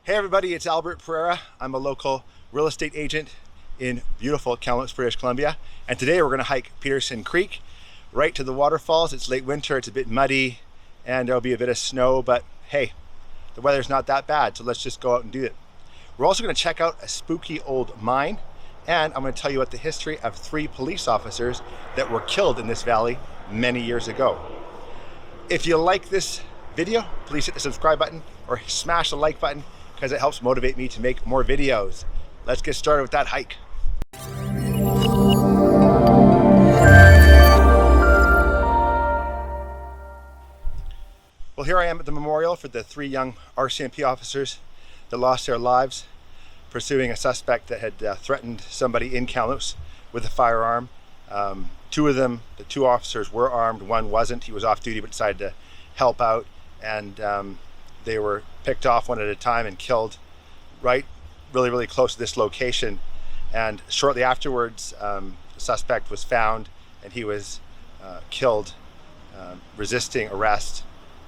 Hey everybody, it's Pereira. I'm a local real estate agent in beautiful Kamloops, British Columbia. And today we're going to hike Petersen Creek right to the waterfalls. It's late winter, it's a bit muddy, and there'll be a bit of snow, but hey, the weather's not that bad, so let's just go out and do it. We're also going to check out a spooky old mine, and I'm going to tell you about the history of 3 police officers that were killed in this valley many years ago. If you like this video, please hit the subscribe button or smash the like button, because it helps motivate me to make more videos. Let's get started with that hike. Well, here I am at the memorial for the 3 young RCMP officers that lost their lives pursuing a suspect that had threatened somebody in Kamloops with a firearm. 2 of them, the 2 officers, were armed. 1 wasn't. He was off duty but decided to help out, and they were picked off one at a time and killed right really close to this location. And shortly afterwards, the suspect was found and he was killed resisting arrest.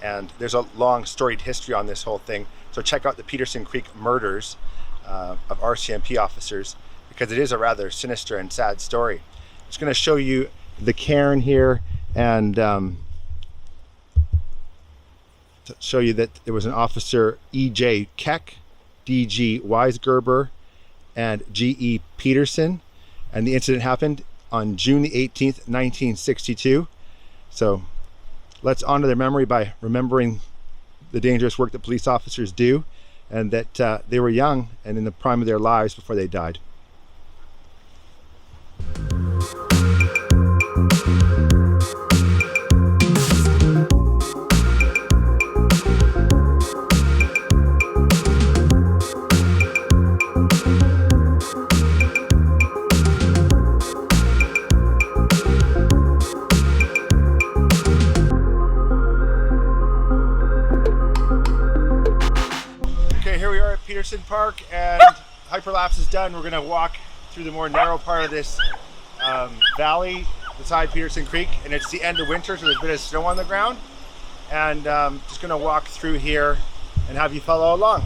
And there's a long storied history on this whole thing, so check out the Petersen Creek murders of RCMP officers, because it is a rather sinister and sad story. I'm just going to show you the cairn here and to show you that there was an officer, E.J. Keck, D.G. Weisgerber, and G.E. Petersen, and the incident happened on June the 18th, 1962. So let's honor their memory by remembering the dangerous work that police officers do, and that they were young and in the prime of their lives before they died. Petersen Park, and hyperlapse is done. We're going to walk through the more narrow part of this valley beside Petersen Creek, and it's the end of winter, so there's a bit of snow on the ground, and just going to walk through here and have you follow along.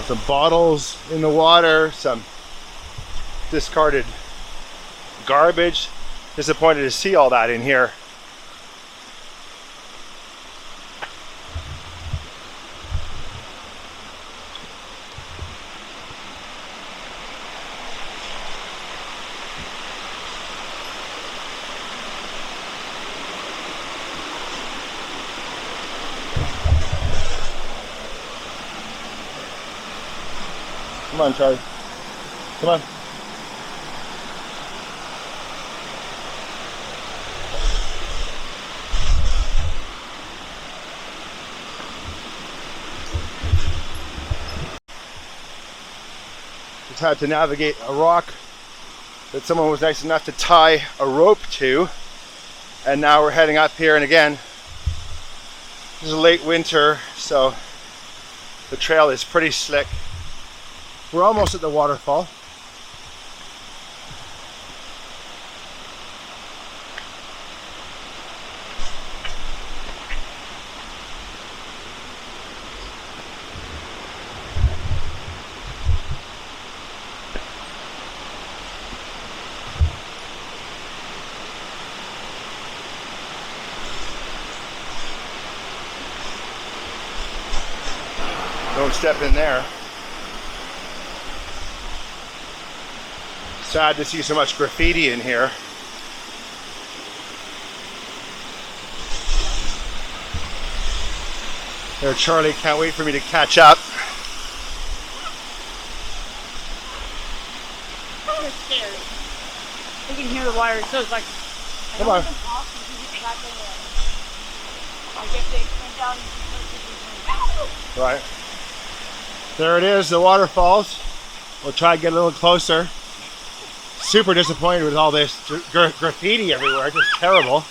Some bottles in the water, some discarded garbage. Disappointed to see all that in here. Come on, Charlie. Come on. Just had to navigate a rock that someone was nice enough to tie a rope to, and now we're heading up here. And again, this is late winter, so the trail is pretty slick. We're almost at the waterfall. Don't step in there. Sad to see so much graffiti in here. There, Charlie can't wait for me to catch up. It's scary. You can hear the wires, so it's like, Come on. Right. There it is, the waterfalls. We'll try to get a little closer. Super disappointed with all this graffiti everywhere, just terrible.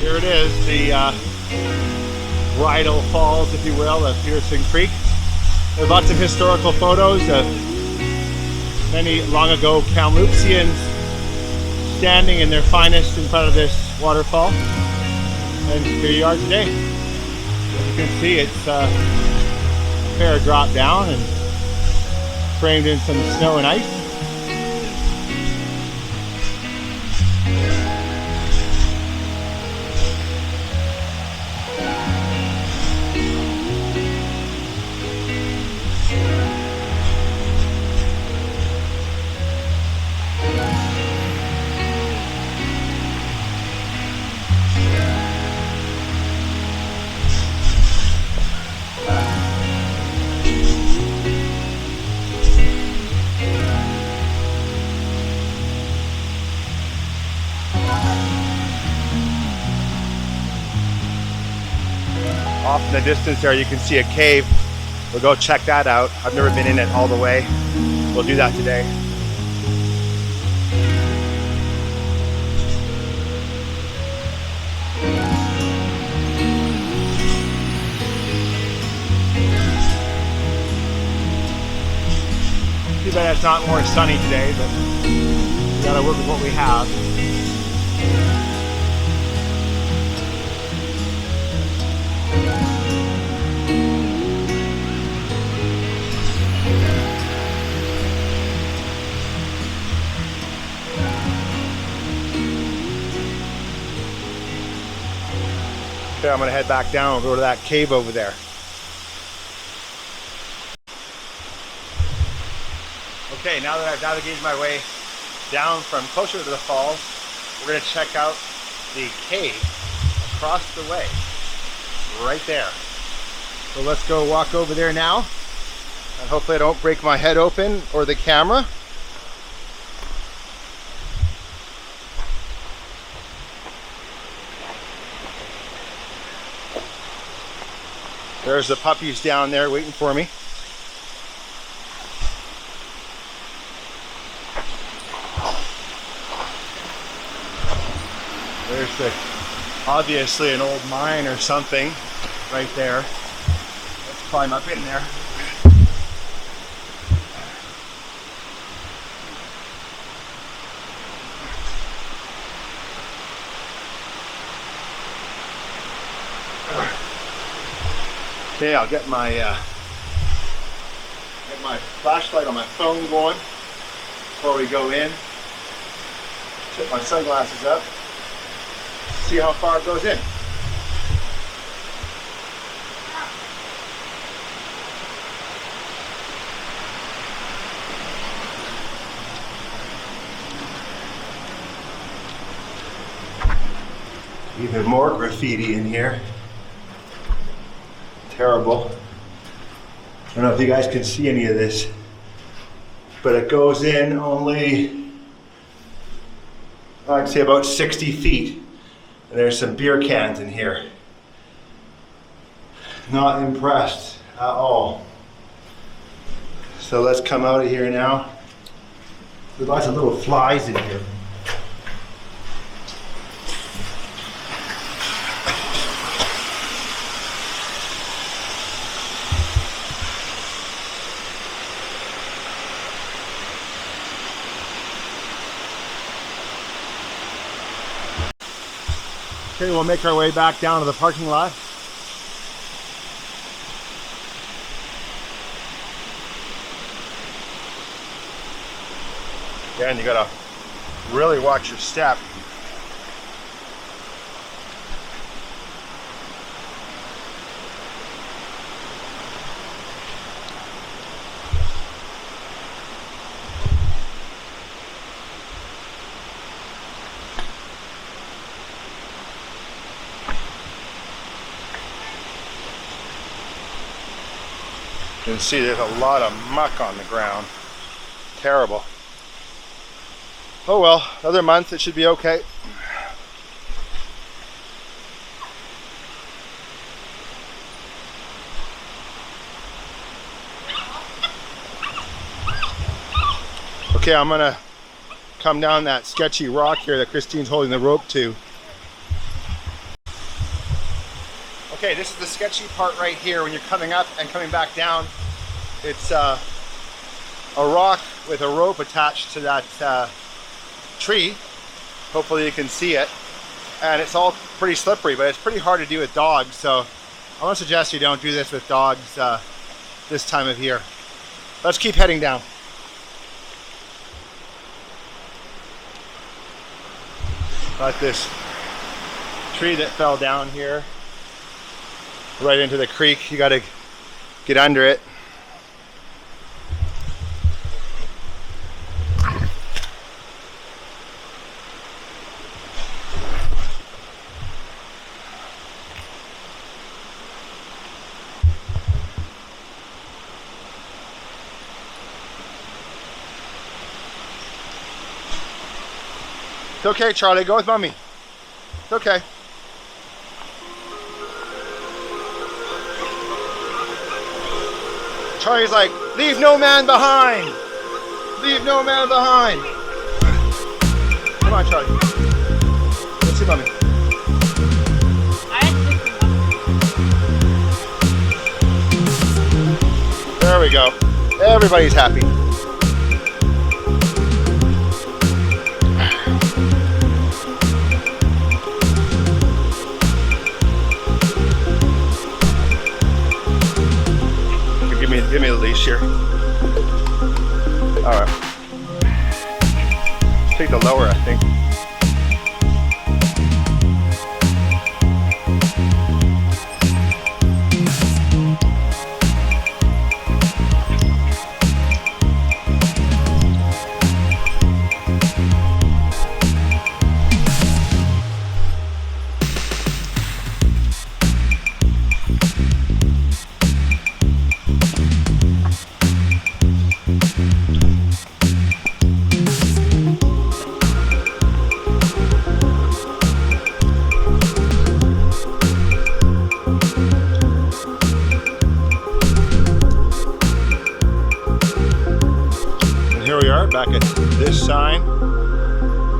Here it is, the bridal falls, if you will, of Petersen Creek. There's lots of historical photos of many long ago Kamloopsians standing in their finest in front of this waterfall. And here you are today. As you can see, it's a fair drop down and framed in some snow and ice. Off in the distance there you can see a cave. We'll go check that out. I've never been in it all the way. We'll do that today. Too bad it's not more sunny today, but we gotta work with what we have. Okay, I'm gonna head back down and go to that cave over there. Okay, now that I've navigated my way down from closer to the falls, we're gonna check out the cave across the way, right there. So let's go walk over there now, and hopefully I don't break my head open or the camera. There's the puppies down there waiting for me. There's obviously an old mine or something right there. Let's climb up in there. Okay, I'll get my flashlight on my phone going before we go in. Put my sunglasses up. See how far it goes in. Even more graffiti in here. Terrible. I don't know if you guys can see any of this, but it goes in only, I'd say about 60 feet. And there's some beer cans in here. Not impressed at all. So let's come out of here now. There's lots of little flies in here. Okay, we'll make our way back down to the parking lot. Again, you gotta really watch your step. You can see there's a lot of muck on the ground. Terrible. Oh well, another month, it should be okay. Okay, I'm gonna come down that sketchy rock here that Christine's holding the rope to. Okay, this is the sketchy part right here when you're coming up and coming back down. It's a rock with a rope attached to that tree. Hopefully you can see it. And it's all pretty slippery, but it's pretty hard to do with dogs. So I want to suggest you don't do this with dogs this time of year. Let's keep heading down. Got this tree that fell down here right into the creek. You got to get under it. It's okay, Charlie, go with mommy. It's okay. Charlie's like, leave no man behind. Leave no man behind. Come on, Charlie. Let's see mommy. There we go. Everybody's happy. Give me the leash here. All right. Take the lower, I think. Back at this sign,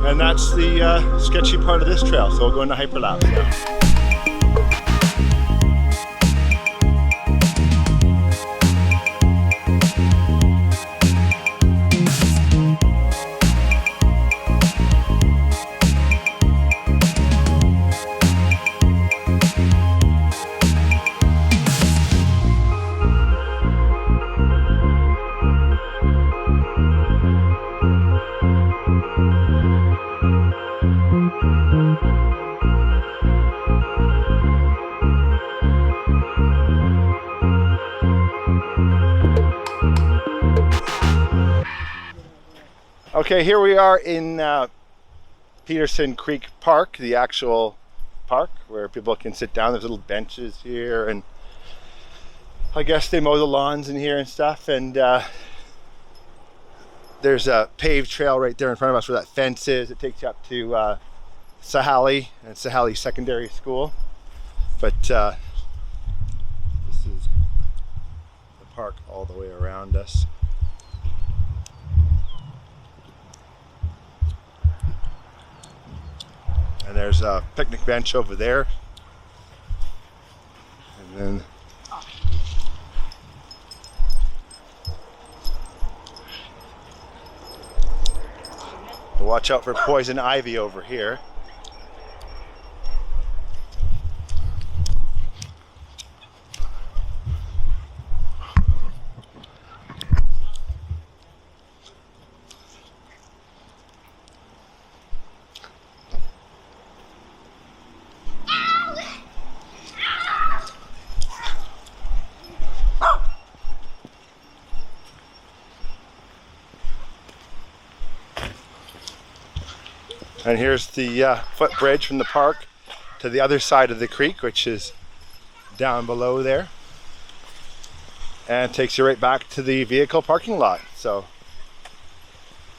and that's the sketchy part of this trail, so we'll go into hyperlapse now. Okay, here we are in Petersen Creek Park, the actual park where people can sit down. There's little benches here, and I guess they mow the lawns in here and stuff, and there's a paved trail right there in front of us where that fence is. It takes you up to Sahali and Sahali Secondary School. But this is the park all the way around us. And there's a picnic bench over there. And then watch out for poison ivy over here. And here's the footbridge from the park to the other side of the creek, which is down below there, and takes you right back to the vehicle parking lot. So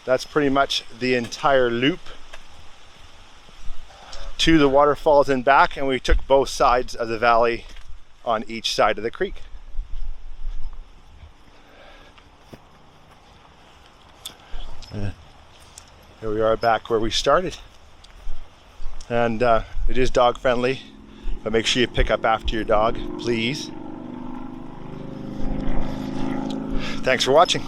that's pretty much the entire loop to the waterfalls and back, and we took both sides of the valley on each side of the creek. Here we are back where we started. And it is dog friendly, but make sure you pick up after your dog, please. Thanks for watching.